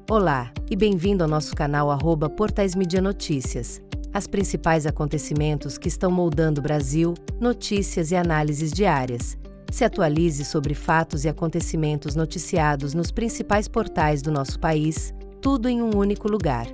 Olá, e bem-vindo ao nosso canal @Portais Mídia Notícias. As principais acontecimentos que estão moldando o Brasil, notícias e análises diárias. Se atualize sobre fatos e acontecimentos noticiados nos principais portais do nosso país, tudo em um único lugar.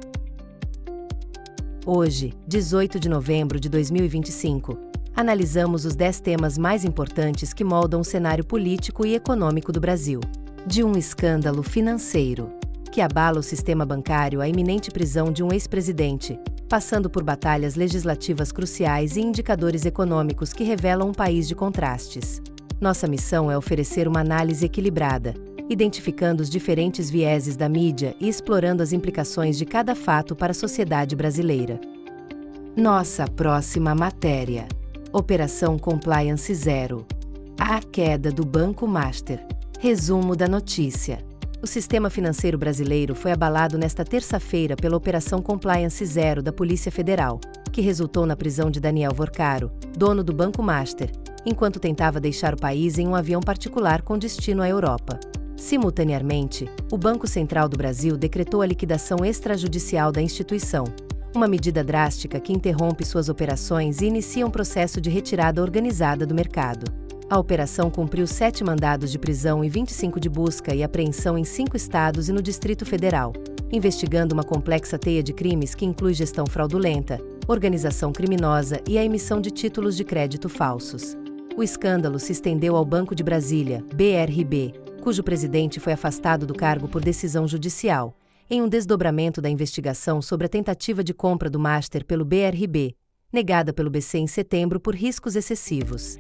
Hoje, 18 de novembro de 2025, analisamos os 10 temas mais importantes que moldam o cenário político e econômico do Brasil. De um escândalo financeiro que abala o sistema bancário à iminente prisão de um ex-presidente, passando por batalhas legislativas cruciais e indicadores econômicos que revelam um país de contrastes. Nossa missão é oferecer uma análise equilibrada, identificando os diferentes vieses da mídia e explorando as implicações de cada fato para a sociedade brasileira. Nossa próxima matéria: Operação Compliance Zero. A queda do Banco Master. Resumo da notícia. O sistema financeiro brasileiro foi abalado nesta terça-feira pela Operação Compliance Zero da Polícia Federal, que resultou na prisão de Daniel Vorcaro, dono do Banco Master, enquanto tentava deixar o país em um avião particular com destino à Europa. Simultaneamente, o Banco Central do Brasil decretou a liquidação extrajudicial da instituição, uma medida drástica que interrompe suas operações e inicia um processo de retirada organizada do mercado. A operação cumpriu 7 mandados de prisão e 25 de busca e apreensão em 5 estados e no Distrito Federal, investigando uma complexa teia de crimes que inclui gestão fraudulenta, organização criminosa e a emissão de títulos de crédito falsos. O escândalo se estendeu ao Banco de Brasília, BRB, cujo presidente foi afastado do cargo por decisão judicial, em um desdobramento da investigação sobre a tentativa de compra do Master pelo BRB, negada pelo BC em setembro por riscos excessivos.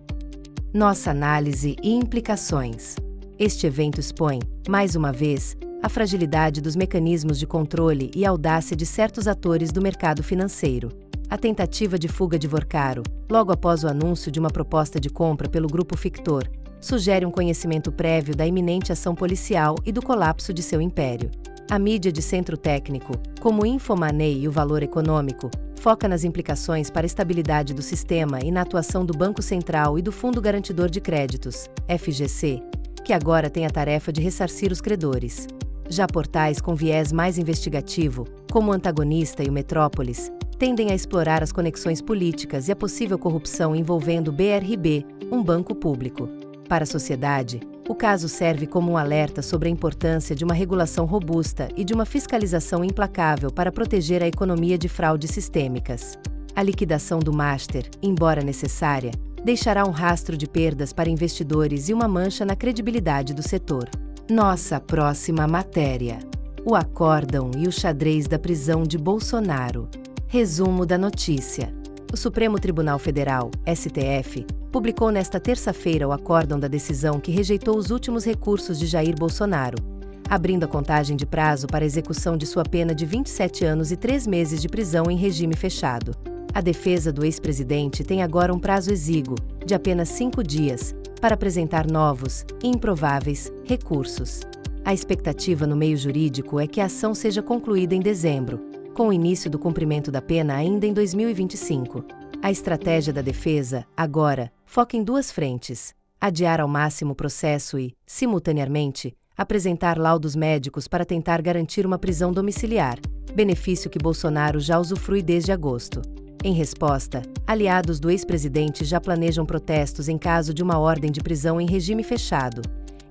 Nossa análise e implicações. Este evento expõe, mais uma vez, a fragilidade dos mecanismos de controle e a audácia de certos atores do mercado financeiro. A tentativa de fuga de Vorcaro, logo após o anúncio de uma proposta de compra pelo Grupo Fictor, sugere um conhecimento prévio da iminente ação policial e do colapso de seu império. A mídia de centro técnico, como o Infomoney e o Valor Econômico, foca nas implicações para a estabilidade do sistema e na atuação do Banco Central e do Fundo Garantidor de Créditos, FGC, que agora tem a tarefa de ressarcir os credores. Já portais com viés mais investigativo, como o Antagonista e o Metrópolis, tendem a explorar as conexões políticas e a possível corrupção envolvendo o BRB, um banco público. Para a sociedade, o caso serve como um alerta sobre a importância de uma regulação robusta e de uma fiscalização implacável para proteger a economia de fraudes sistêmicas. A liquidação do Master, embora necessária, deixará um rastro de perdas para investidores e uma mancha na credibilidade do setor. Nossa próxima matéria: o acórdão e o xadrez da prisão de Bolsonaro. Resumo da notícia. O Supremo Tribunal Federal, STF, publicou nesta terça-feira o acórdão da decisão que rejeitou os últimos recursos de Jair Bolsonaro, abrindo a contagem de prazo para a execução de sua pena de 27 anos e 3 meses de prisão em regime fechado. A defesa do ex-presidente tem agora um prazo exíguo, de apenas 5 dias, para apresentar novos e improváveis recursos. A expectativa no meio jurídico é que a ação seja concluída em dezembro, com o início do cumprimento da pena ainda em 2025. A estratégia da defesa, agora, foca em 2 frentes: adiar ao máximo o processo e, simultaneamente, apresentar laudos médicos para tentar garantir uma prisão domiciliar, benefício que Bolsonaro já usufrui desde agosto. Em resposta, aliados do ex-presidente já planejam protestos em caso de uma ordem de prisão em regime fechado,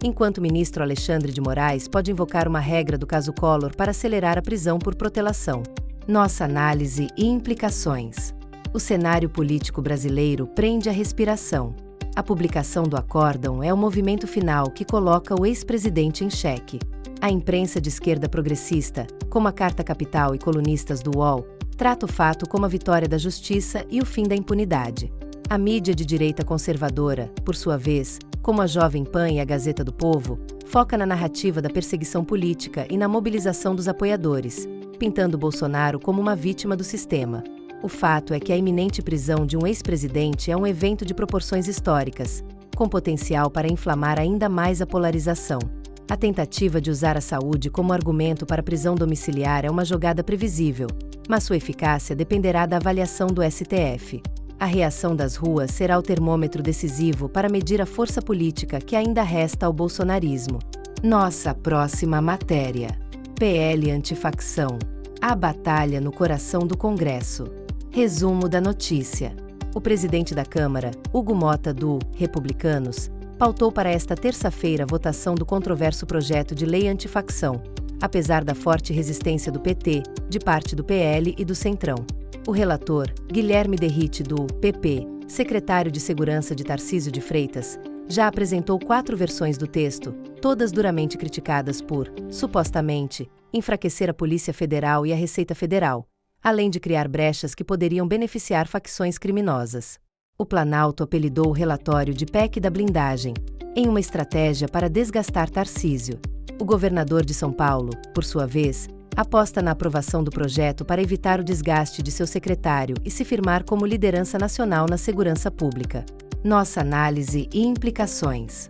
enquanto o ministro Alexandre de Moraes pode invocar uma regra do caso Collor para acelerar a prisão por protelação. Nossa análise e implicações. O cenário político brasileiro prende a respiração. A publicação do acórdão é o movimento final que coloca o ex-presidente em xeque. A imprensa de esquerda progressista, como a Carta Capital e colunistas do UOL, trata o fato como a vitória da justiça e o fim da impunidade. A mídia de direita conservadora, por sua vez, como a Jovem Pan e a Gazeta do Povo, foca na narrativa da perseguição política e na mobilização dos apoiadores, pintando Bolsonaro como uma vítima do sistema. O fato é que a iminente prisão de um ex-presidente é um evento de proporções históricas, com potencial para inflamar ainda mais a polarização. A tentativa de usar a saúde como argumento para prisão domiciliar é uma jogada previsível, mas sua eficácia dependerá da avaliação do STF. A reação das ruas será o termômetro decisivo para medir a força política que ainda resta ao bolsonarismo. Nossa próxima matéria: PL antifacção. A batalha no coração do Congresso. Resumo da notícia. O presidente da Câmara, Hugo Mota do Republicanos, pautou para esta terça-feira a votação do controverso projeto de lei antifacção, apesar da forte resistência do PT, de parte do PL e do Centrão. O relator, Guilherme Derrite do PP, secretário de Segurança de Tarcísio de Freitas, já apresentou 4 versões do texto, todas duramente criticadas por, supostamente, enfraquecer a Polícia Federal e a Receita Federal, além de criar brechas que poderiam beneficiar facções criminosas. O Planalto apelidou o relatório de PEC da blindagem, em uma estratégia para desgastar Tarcísio. O governador de São Paulo, por sua vez, aposta na aprovação do projeto para evitar o desgaste de seu secretário e se firmar como liderança nacional na segurança pública. Nossa análise e implicações.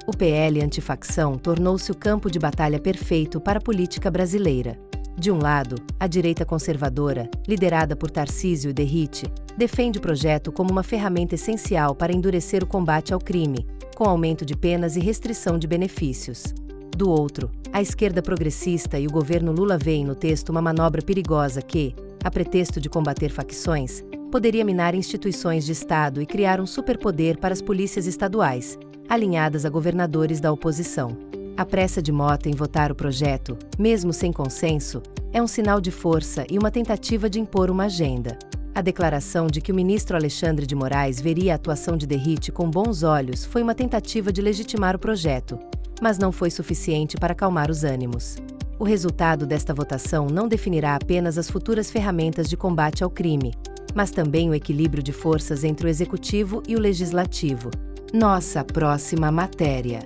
O PL antifacção tornou-se o campo de batalha perfeito para a política brasileira. De um lado, a direita conservadora, liderada por Tarcísio e Derrite, defende o projeto como uma ferramenta essencial para endurecer o combate ao crime, com aumento de penas e restrição de benefícios. Do outro, a esquerda progressista e o governo Lula veem no texto uma manobra perigosa que, a pretexto de combater facções, poderia minar instituições de Estado e criar um superpoder para as polícias estaduais, alinhadas a governadores da oposição. A pressa de Mota em votar o projeto, mesmo sem consenso, é um sinal de força e uma tentativa de impor uma agenda. A declaração de que o ministro Alexandre de Moraes veria a atuação de Derrite com bons olhos foi uma tentativa de legitimar o projeto, mas não foi suficiente para acalmar os ânimos. O resultado desta votação não definirá apenas as futuras ferramentas de combate ao crime, mas também o equilíbrio de forças entre o Executivo e o Legislativo. Nossa próxima matéria.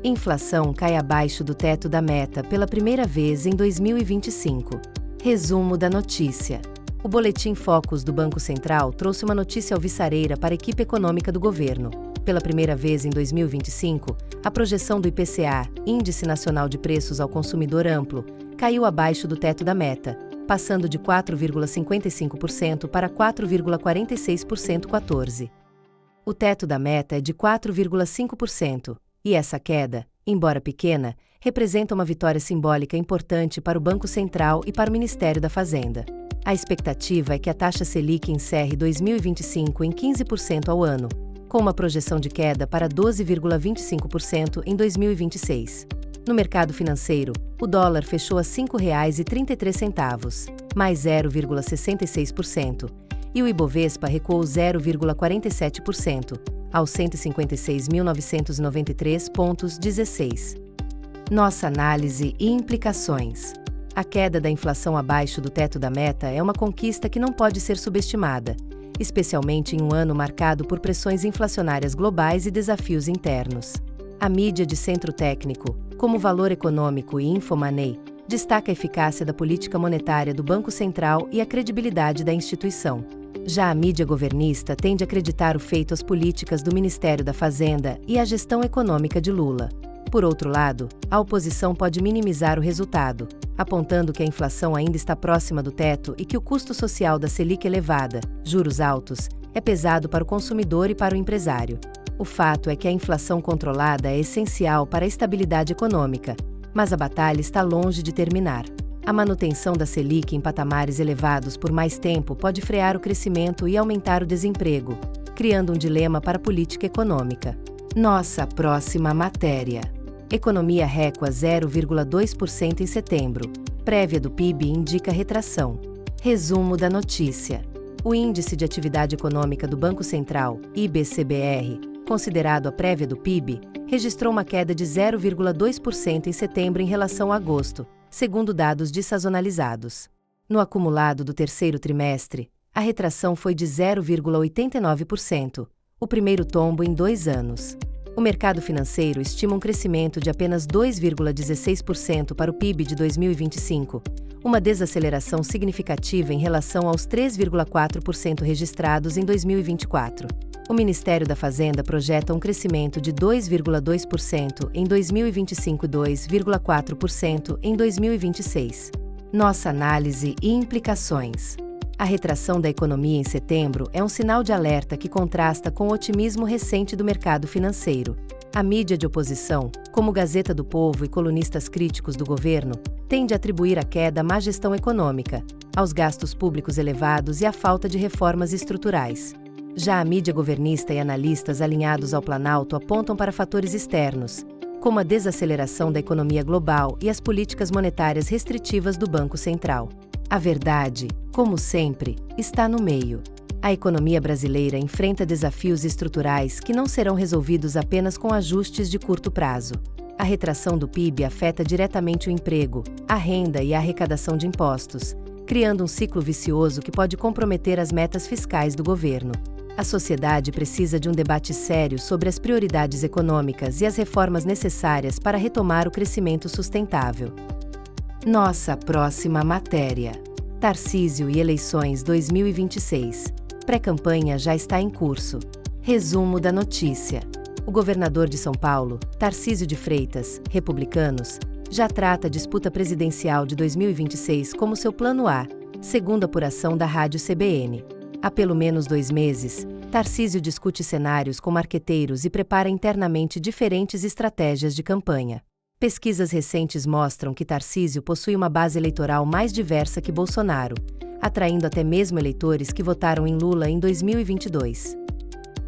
Inflação cai abaixo do teto da meta pela primeira vez em 2025. Resumo da notícia. O Boletim Focus do Banco Central trouxe uma notícia alvissareira para a equipe econômica do governo. Pela primeira vez em 2025, a projeção do IPCA, Índice Nacional de Preços ao Consumidor Amplo, caiu abaixo do teto da meta, passando de 4,55% para 4,46% 14. O teto da meta é de 4,5%, e essa queda, embora pequena, representa uma vitória simbólica importante para o Banco Central e para o Ministério da Fazenda. A expectativa é que a taxa Selic encerre 2025 em 15% ao ano, com uma projeção de queda para 12,25% em 2026. No mercado financeiro, o dólar fechou a R$ 5,33, mais 0,66%, e o Ibovespa recuou 0,47%, aos 156.993,16. Nossa análise e implicações. A queda da inflação abaixo do teto da meta é uma conquista que não pode ser subestimada, especialmente em um ano marcado por pressões inflacionárias globais e desafios internos. A mídia de centro técnico, como Valor Econômico e Infomoney, destaca a eficácia da política monetária do Banco Central e a credibilidade da instituição. Já a mídia governista tende a acreditar o feito às políticas do Ministério da Fazenda e à gestão econômica de Lula. Por outro lado, a oposição pode minimizar o resultado, apontando que a inflação ainda está próxima do teto e que o custo social da Selic elevada, juros altos, é pesado para o consumidor e para o empresário. O fato é que a inflação controlada é essencial para a estabilidade econômica, mas a batalha está longe de terminar. A manutenção da Selic em patamares elevados por mais tempo pode frear o crescimento e aumentar o desemprego, criando um dilema para a política econômica. Nossa próxima matéria. Economia recua 0,2% em setembro. Prévia do PIB indica retração. Resumo da notícia. O Índice de Atividade Econômica do Banco Central, IBCBR, considerado a prévia do PIB, registrou uma queda de 0,2% em setembro em relação a agosto, segundo dados dessazonalizados. No acumulado do terceiro trimestre, a retração foi de 0,89%, o primeiro tombo em 2 anos. O mercado financeiro estima um crescimento de apenas 2,16% para o PIB de 2025, uma desaceleração significativa em relação aos 3,4% registrados em 2024. O Ministério da Fazenda projeta um crescimento de 2,2% em 2025 e 2,4% em 2026. Nossa análise e implicações. A retração da economia em setembro é um sinal de alerta que contrasta com o otimismo recente do mercado financeiro. A mídia de oposição, como Gazeta do Povo e colunistas críticos do governo, tende a atribuir a queda à má gestão econômica, aos gastos públicos elevados e à falta de reformas estruturais. Já a mídia governista e analistas alinhados ao Planalto apontam para fatores externos, como a desaceleração da economia global e as políticas monetárias restritivas do Banco Central. A verdade, como sempre, está no meio. A economia brasileira enfrenta desafios estruturais que não serão resolvidos apenas com ajustes de curto prazo. A retração do PIB afeta diretamente o emprego, a renda e a arrecadação de impostos, criando um ciclo vicioso que pode comprometer as metas fiscais do governo. A sociedade precisa de um debate sério sobre as prioridades econômicas e as reformas necessárias para retomar o crescimento sustentável. Nossa próxima matéria: Tarcísio e eleições 2026. Pré-campanha já está em curso. Resumo da notícia. O governador de São Paulo, Tarcísio de Freitas, republicanos, já trata a disputa presidencial de 2026 como seu plano A, segundo a apuração da Rádio CBN. Há pelo menos 2 meses, Tarcísio discute cenários com marqueteiros e prepara internamente diferentes estratégias de campanha. Pesquisas recentes mostram que Tarcísio possui uma base eleitoral mais diversa que Bolsonaro, atraindo até mesmo eleitores que votaram em Lula em 2022.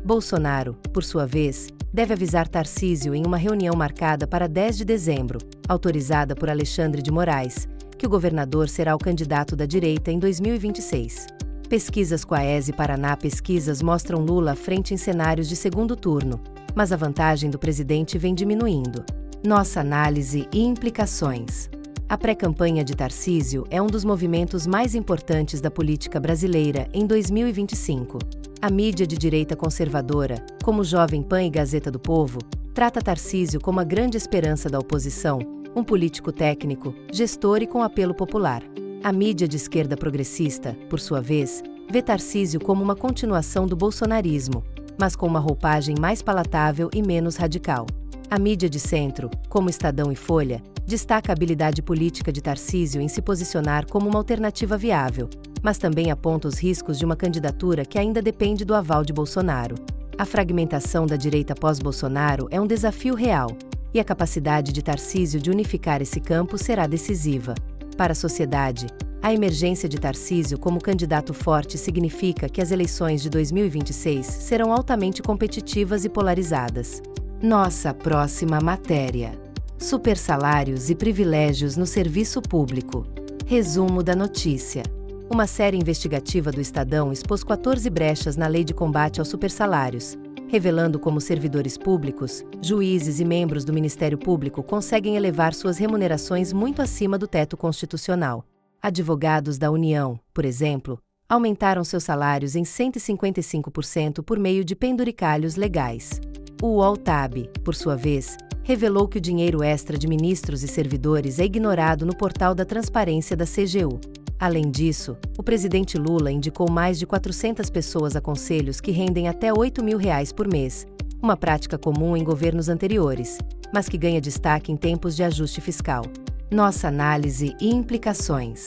Bolsonaro, por sua vez, deve avisar Tarcísio em uma reunião marcada para 10 de dezembro, autorizada por Alexandre de Moraes, que o governador será o candidato da direita em 2026. Pesquisas com a ESE Paraná Pesquisas mostram Lula à frente em cenários de segundo turno, mas a vantagem do presidente vem diminuindo. Nossa análise e implicações. A pré-campanha de Tarcísio é um dos movimentos mais importantes da política brasileira em 2025. A mídia de direita conservadora, como Jovem Pan e Gazeta do Povo, trata Tarcísio como a grande esperança da oposição, um político técnico, gestor e com apelo popular. A mídia de esquerda progressista, por sua vez, vê Tarcísio como uma continuação do bolsonarismo, mas com uma roupagem mais palatável e menos radical. A mídia de centro, como Estadão e Folha, destaca a habilidade política de Tarcísio em se posicionar como uma alternativa viável, mas também aponta os riscos de uma candidatura que ainda depende do aval de Bolsonaro. A fragmentação da direita pós-Bolsonaro é um desafio real, e a capacidade de Tarcísio de unificar esse campo será decisiva. Para a sociedade, a emergência de Tarcísio como candidato forte significa que as eleições de 2026 serão altamente competitivas e polarizadas. Nossa próxima matéria: Supersalários e privilégios no serviço público. Resumo da notícia. Uma série investigativa do Estadão expôs 14 brechas na lei de combate aos supersalários, revelando como servidores públicos, juízes e membros do Ministério Público conseguem elevar suas remunerações muito acima do teto constitucional. Advogados da União, por exemplo, aumentaram seus salários em 155% por meio de penduricalhos legais. O UOL-TAB, por sua vez, revelou que o dinheiro extra de ministros e servidores é ignorado no portal da transparência da CGU. Além disso, o presidente Lula indicou mais de 400 pessoas a conselhos que rendem até R$ 8.000 por mês, uma prática comum em governos anteriores, mas que ganha destaque em tempos de ajuste fiscal. Nossa análise e implicações.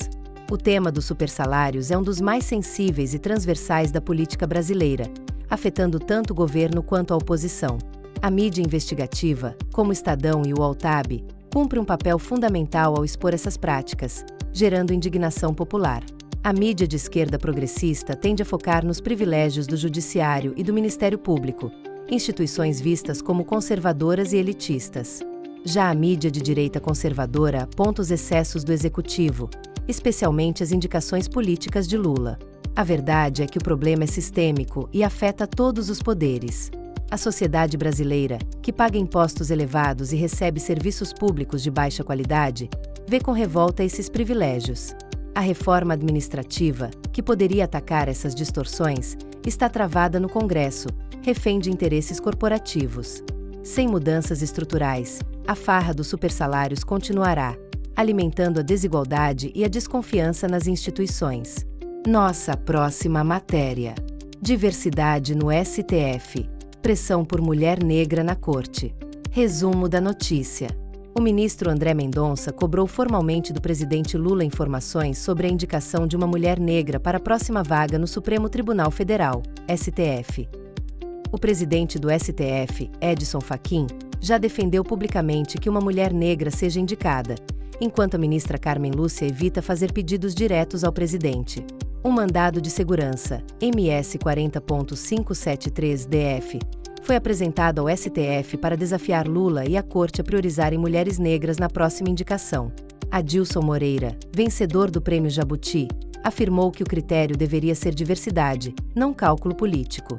O tema dos supersalários é um dos mais sensíveis e transversais da política brasileira, afetando tanto o governo quanto a oposição. A mídia investigativa, como o Estadão e o UOL-TAB, cumpre um papel fundamental ao expor essas práticas, gerando indignação popular. A mídia de esquerda progressista tende a focar nos privilégios do Judiciário e do Ministério Público, instituições vistas como conservadoras e elitistas. Já a mídia de direita conservadora aponta os excessos do Executivo, especialmente as indicações políticas de Lula. A verdade é que o problema é sistêmico e afeta todos os poderes. A sociedade brasileira, que paga impostos elevados e recebe serviços públicos de baixa qualidade, vê com revolta esses privilégios. A reforma administrativa, que poderia atacar essas distorções, está travada no Congresso, refém de interesses corporativos. Sem mudanças estruturais, a farra dos supersalários continuará, alimentando a desigualdade e a desconfiança nas instituições. Nossa próxima matéria: Diversidade no STF. Pressão por mulher negra na corte. Resumo da notícia. O ministro André Mendonça cobrou formalmente do presidente Lula informações sobre a indicação de uma mulher negra para a próxima vaga no Supremo Tribunal Federal, STF. O presidente do STF, Edson Fachin, já defendeu publicamente que uma mulher negra seja indicada, enquanto a ministra Carmen Lúcia evita fazer pedidos diretos ao presidente. Um mandado de segurança, MS 40.573-DF, foi apresentado ao STF para desafiar Lula e a corte a priorizarem mulheres negras na próxima indicação. Adilson Moreira, vencedor do Prêmio Jabuti, afirmou que o critério deveria ser diversidade, não cálculo político.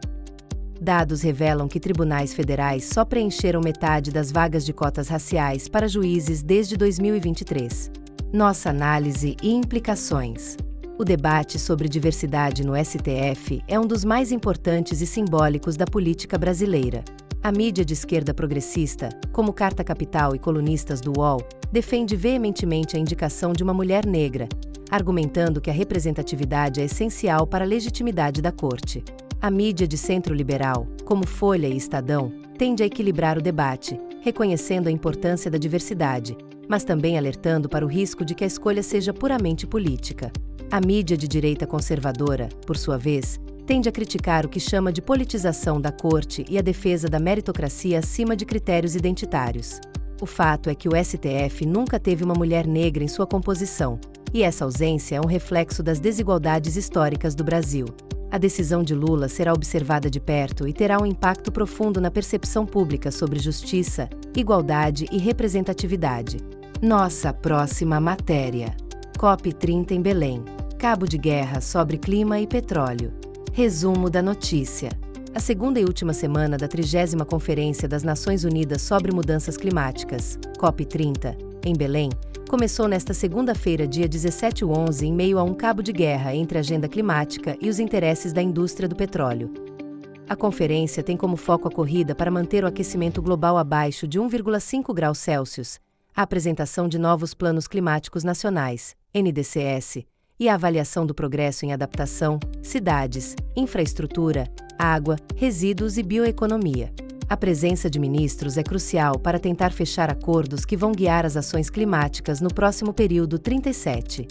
Dados revelam que tribunais federais só preencheram metade das vagas de cotas raciais para juízes desde 2023. Nossa análise e implicações. O debate sobre diversidade no STF é um dos mais importantes e simbólicos da política brasileira. A mídia de esquerda progressista, como Carta Capital e colunistas do UOL, defende veementemente a indicação de uma mulher negra, argumentando que a representatividade é essencial para a legitimidade da corte. A mídia de centro liberal, como Folha e Estadão, tende a equilibrar o debate, reconhecendo a importância da diversidade, mas também alertando para o risco de que a escolha seja puramente política. A mídia de direita conservadora, por sua vez, tende a criticar o que chama de politização da corte e a defesa da meritocracia acima de critérios identitários. O fato é que o STF nunca teve uma mulher negra em sua composição, e essa ausência é um reflexo das desigualdades históricas do Brasil. A decisão de Lula será observada de perto e terá um impacto profundo na percepção pública sobre justiça, igualdade e representatividade. Nossa próxima matéria. COP30 em Belém. Cabo de guerra sobre clima e petróleo. Resumo da notícia. A segunda e última semana da 30ª Conferência das Nações Unidas sobre Mudanças Climáticas, COP30, em Belém, começou nesta segunda-feira, dia 17/11, em meio a um cabo de guerra entre a agenda climática e os interesses da indústria do petróleo. A conferência tem como foco a corrida para manter o aquecimento global abaixo de 1,5 graus Celsius, a apresentação de novos planos climáticos nacionais, NDCS, e a avaliação do progresso em adaptação, cidades, infraestrutura, água, resíduos e bioeconomia. A presença de ministros é crucial para tentar fechar acordos que vão guiar as ações climáticas no próximo período 37.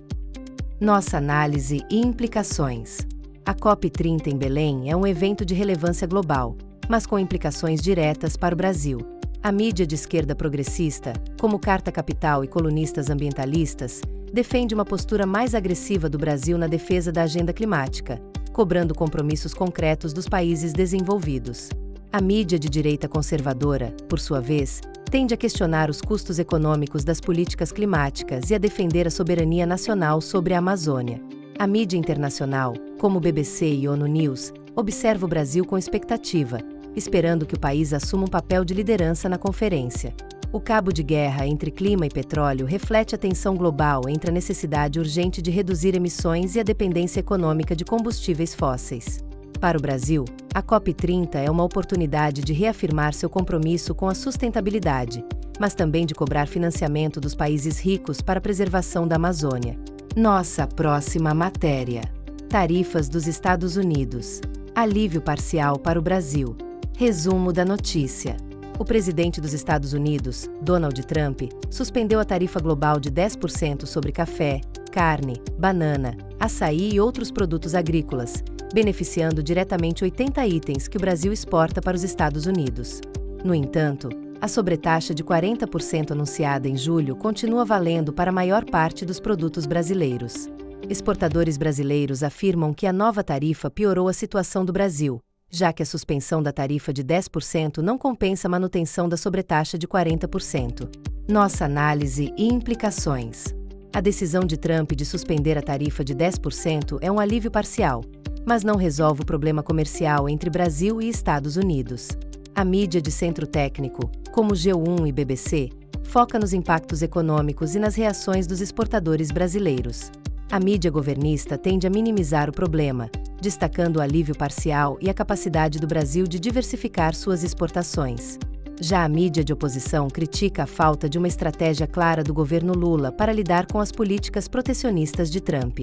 Nossa análise e implicações. A COP30 em Belém é um evento de relevância global, mas com implicações diretas para o Brasil. A mídia de esquerda progressista, como Carta Capital e colunistas ambientalistas, defende uma postura mais agressiva do Brasil na defesa da agenda climática, cobrando compromissos concretos dos países desenvolvidos. A mídia de direita conservadora, por sua vez, tende a questionar os custos econômicos das políticas climáticas e a defender a soberania nacional sobre a Amazônia. A mídia internacional, como BBC e ONU News, observa o Brasil com expectativa, esperando que o país assuma um papel de liderança na conferência. O cabo de guerra entre clima e petróleo reflete a tensão global entre a necessidade urgente de reduzir emissões e a dependência econômica de combustíveis fósseis. Para o Brasil, a COP30 é uma oportunidade de reafirmar seu compromisso com a sustentabilidade, mas também de cobrar financiamento dos países ricos para a preservação da Amazônia. Nossa próxima matéria. Tarifas dos Estados Unidos. Alívio parcial para o Brasil. Resumo da notícia. O presidente dos Estados Unidos, Donald Trump, suspendeu a tarifa global de 10% sobre café, carne, banana, açaí e outros produtos agrícolas, beneficiando diretamente 80 itens que o Brasil exporta para os Estados Unidos. No entanto, a sobretaxa de 40% anunciada em julho continua valendo para a maior parte dos produtos brasileiros. Exportadores brasileiros afirmam que a nova tarifa piorou a situação do Brasil, já que a suspensão da tarifa de 10% não compensa a manutenção da sobretaxa de 40%. Nossa análise e implicações. A decisão de Trump de suspender a tarifa de 10% é um alívio parcial, mas não resolve o problema comercial entre Brasil e Estados Unidos. A mídia de centro técnico, como G1 e BBC, foca nos impactos econômicos e nas reações dos exportadores brasileiros. A mídia governista tende a minimizar o problema, destacando o alívio parcial e a capacidade do Brasil de diversificar suas exportações. Já a mídia de oposição critica a falta de uma estratégia clara do governo Lula para lidar com as políticas protecionistas de Trump.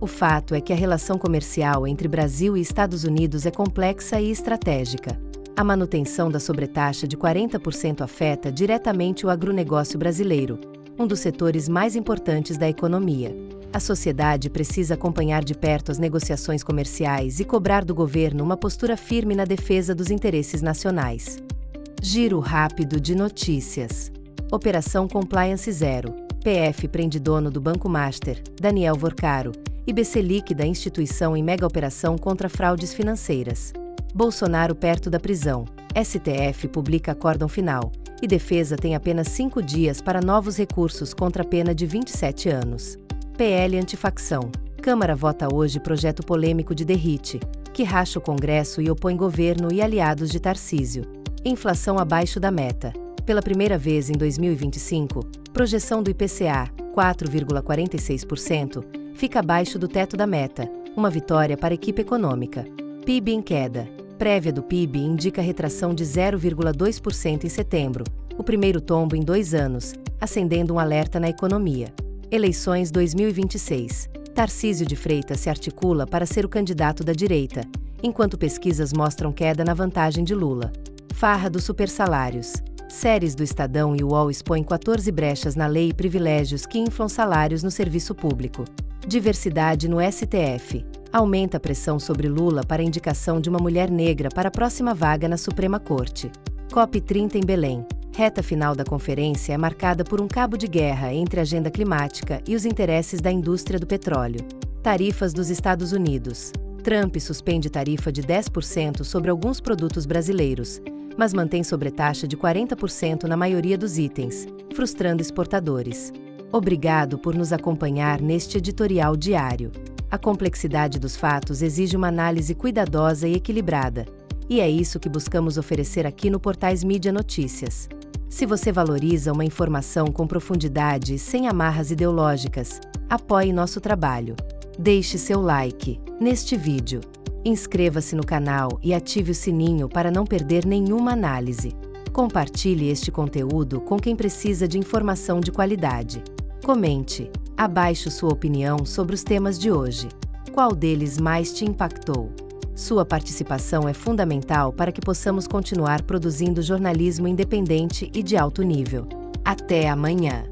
O fato é que a relação comercial entre Brasil e Estados Unidos é complexa e estratégica. A manutenção da sobretaxa de 40% afeta diretamente o agronegócio brasileiro, um dos setores mais importantes da economia. A sociedade precisa acompanhar de perto as negociações comerciais e cobrar do governo uma postura firme na defesa dos interesses nacionais. Giro rápido de notícias. Operação Compliance Zero. PF prende dono do Banco Master, Daniel Vorcaro, e BC liquida a instituição em mega operação contra fraudes financeiras. Bolsonaro perto da prisão. STF publica acórdão final, e defesa tem apenas 5 dias para novos recursos contra a pena de 27 anos. PL Antifacção. Câmara vota hoje projeto polêmico de derrite, que racha o Congresso e opõe governo e aliados de Tarcísio. Inflação abaixo da meta. Pela primeira vez em 2025, projeção do IPCA, 4,46%, fica abaixo do teto da meta, uma vitória para a equipe econômica. PIB em queda. Prévia do PIB indica retração de 0,2% em setembro, o primeiro tombo em 2 anos, acendendo um alerta na economia. Eleições 2026. Tarcísio de Freitas se articula para ser o candidato da direita, enquanto pesquisas mostram queda na vantagem de Lula. Farra dos supersalários. Séries do Estadão e UOL expõem 14 brechas na lei e privilégios que inflam salários no serviço público. Diversidade no STF. Aumenta a pressão sobre Lula para a indicação de uma mulher negra para a próxima vaga na Suprema Corte. COP30 em Belém. Reta final da conferência é marcada por um cabo de guerra entre a agenda climática e os interesses da indústria do petróleo. Tarifas dos Estados Unidos. Trump suspende tarifa de 10% sobre alguns produtos brasileiros, mas mantém sobretaxa de 40% na maioria dos itens, frustrando exportadores. Obrigado por nos acompanhar neste editorial diário. A complexidade dos fatos exige uma análise cuidadosa e equilibrada, e é isso que buscamos oferecer aqui no Portais Mídia Notícias. Se você valoriza uma informação com profundidade e sem amarras ideológicas, apoie nosso trabalho. Deixe seu like neste vídeo. Inscreva-se no canal e ative o sininho para não perder nenhuma análise. Compartilhe este conteúdo com quem precisa de informação de qualidade. Comente abaixo sua opinião sobre os temas de hoje. Qual deles mais te impactou? Sua participação é fundamental para que possamos continuar produzindo jornalismo independente e de alto nível. Até amanhã!